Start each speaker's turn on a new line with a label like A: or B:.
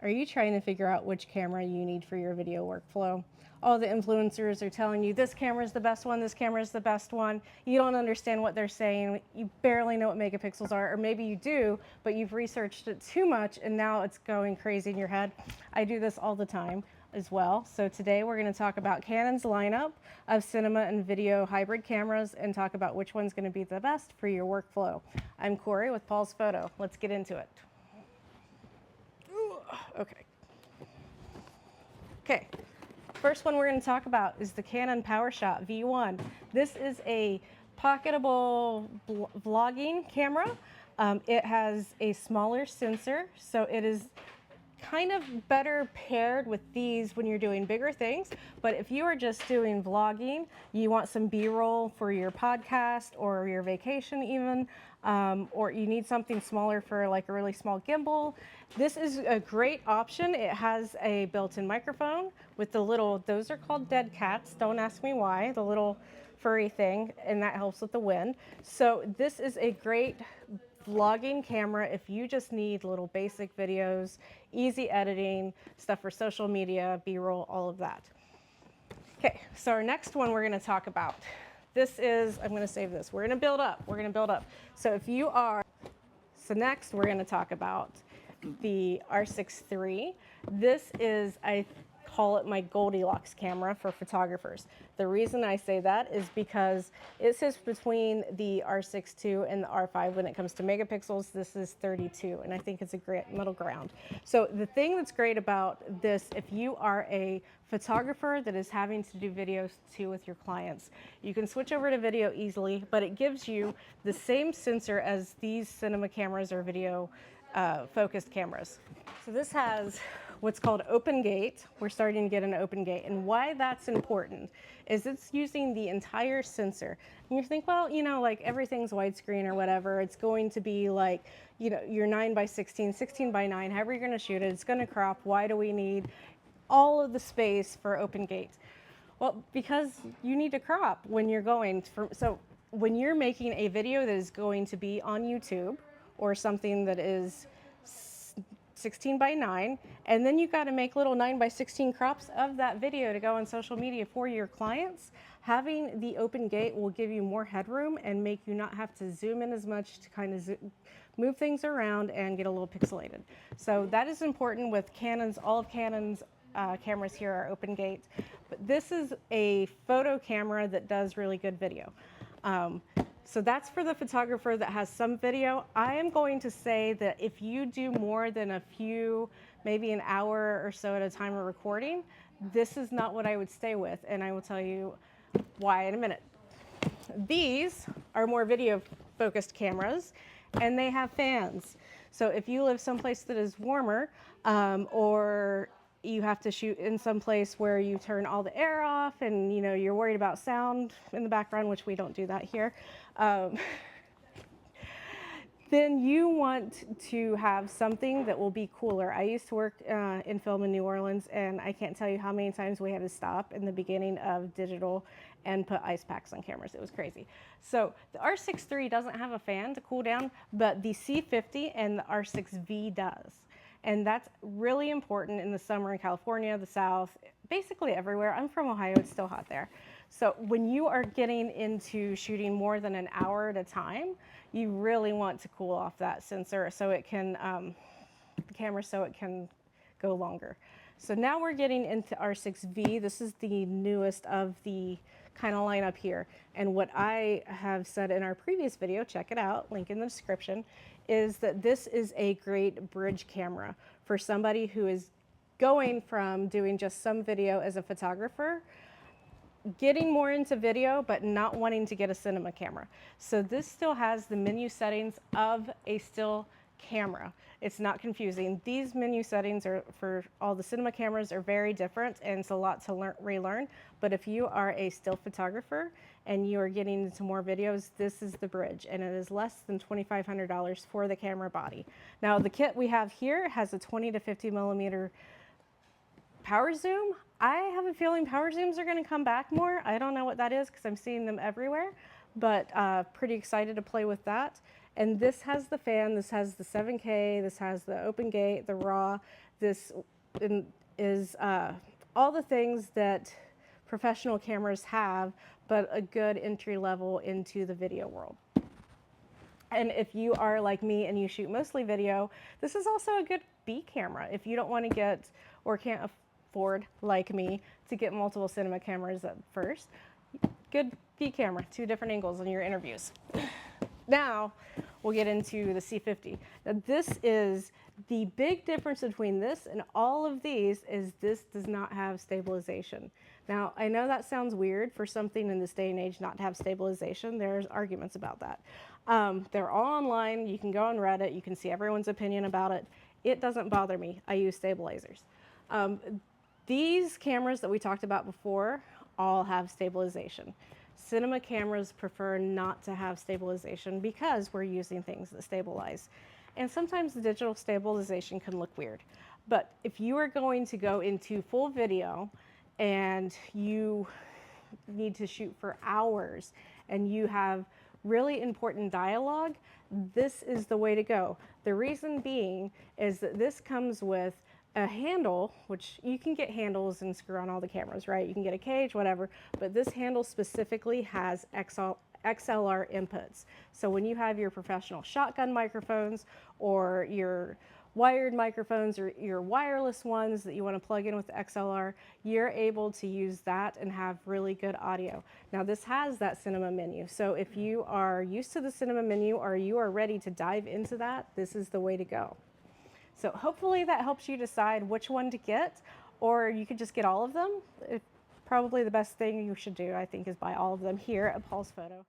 A: Are you trying to figure out which camera you need for your video workflow? All the influencers are telling you this camera is the best one, this camera is the best one. You don't understand what they're saying. You barely know what megapixels are, or maybe you do, but you've researched it too much and now it's going crazy in your head. I do this all the time as well. So today we're going to talk about Canon's lineup of cinema and video hybrid cameras and talk about which one's going to be the best for your workflow. I'm Corey with Paul's Photo. Let's get into it. Okay. Okay. First one we're going to talk about is the Canon PowerShot V1. This is a pocketable vlogging camera. It has a smaller sensor, so it is kind of better paired with these when you're doing bigger things. But if you are just doing vlogging, you want some B-roll for your podcast or your vacation even, or you need something smaller for like a really small gimbal, this is a great option. It has a built-in microphone with the little, those are called dead cats, don't ask me why, the little furry thing, and that helps with the wind. So this is a great vlogging camera if you just need little basic videos, easy editing, stuff for social media, B-roll, all of that. Okay, so our next one we're going to talk about. This is, I'm going to save this. We're going to build up. We're going to build up. So if you are, so next we're going to talk about the R6 III. This is, I call it my Goldilocks camera for photographers. The reason I say that is because it sits between the R6 II and the R5 when it comes to megapixels. This is 32, and I think it's a great middle ground. So the thing that's great about this, if you are a photographer that is having to do videos too with your clients, you can switch over to video easily, but it gives you the same sensor as these cinema cameras or video focused cameras. So this has what's called open gate. We're starting to get an open gate, and why that's important is it's using the entire sensor. And you think, well, you know, like everything's widescreen or whatever, it's going to be like, you know, your 9:16, 16:9, however you're going to shoot it, it's going to crop. Why do we need all of the space for open gate? Well, because you need to crop when you're going for, so when you're making a video that is going to be on YouTube or something that is 16:9, and then you got to make little 9:16 crops of that video to go on social media for your clients. Having the open gate will give you more headroom and make you not have to zoom in as much to kind of move things around and get a little pixelated. So that is important with Canon's, all of Canon's cameras here are open gate. But this is a photo camera that does really good video. So that's for the photographer that has some video. I am going to say that if you do more than a few, maybe an hour or so at a time of recording, this is not what I would stay with, and I will tell you why in a minute. These are more video focused cameras, and they have fans. So if you live someplace that is warmer, or you have to shoot in some place where you turn all the air off and you know you're worried about sound in the background, which we don't do that here, then you want to have something that will be cooler. I used to work in film in New Orleans, and I can't tell you how many times we had to stop in the beginning of digital and put ice packs on cameras. It was crazy. So the R6 III doesn't have a fan to cool down, but the C50 and the R6V does. And that's really important in the summer in California, the South, basically everywhere. I'm from Ohio, it's still hot there. So when you are getting into shooting more than an hour at a time, you really want to cool off that sensor so it can, the camera so it can go longer. So now we're getting into R6V. This is the newest of the kind of lineup here. And what I have said in our previous video, check it out, link in the description, is that this is a great bridge camera for somebody who is going from doing just some video as a photographer, getting more into video, but not wanting to get a cinema camera. So this still has the menu settings of a still camera. It's not confusing. These menu settings are for all the cinema cameras are very different, and it's a lot to relearn. But if you are a still photographer and you are getting into more videos, this is the bridge, and it is less than $2,500 for the camera body. Now the kit we have here has a 20 to 50 millimeter power zoom. I have a feeling power zooms are going to come back more. I don't know what that is because I'm seeing them everywhere, but pretty excited to play with that. And this has the fan, this has the 7K, this has the open gate, the RAW, this is all the things that professional cameras have, but a good entry level into the video world. And if you are like me and you shoot mostly video, this is also a good B camera. If you don't want to get or can't afford, like me, to get multiple cinema cameras at first, good B camera, 2 different angles in your interviews. Now we'll get into the C50. Now this is the big difference between this and all of these is this does not have stabilization. Now I know that sounds weird for something in this day and age not to have stabilization. There's arguments about that. They're all online. You can go on Reddit. You can see everyone's opinion about it. It doesn't bother me. I use stabilizers. These cameras that we talked about before all have stabilization. Cinema cameras prefer not to have stabilization because we're using things that stabilize. And sometimes the digital stabilization can look weird. But if you are going to go into full video and you need to shoot for hours and you have really important dialogue, this is the way to go. The reason being is that this comes with a handle, which you can get handles and screw on all the cameras, right? You can get a cage, whatever, but this handle specifically has XLR inputs. So when you have your professional shotgun microphones or your wired microphones or your wireless ones that you want to plug in with the XLR, you're able to use that and have really good audio. Now this has that cinema menu. So if you are used to the cinema menu or you are ready to dive into that, this is the way to go. So hopefully that helps you decide which one to get, or you could just get all of them. Probably the best thing you should do, I think, is buy all of them here at Paul's Photo.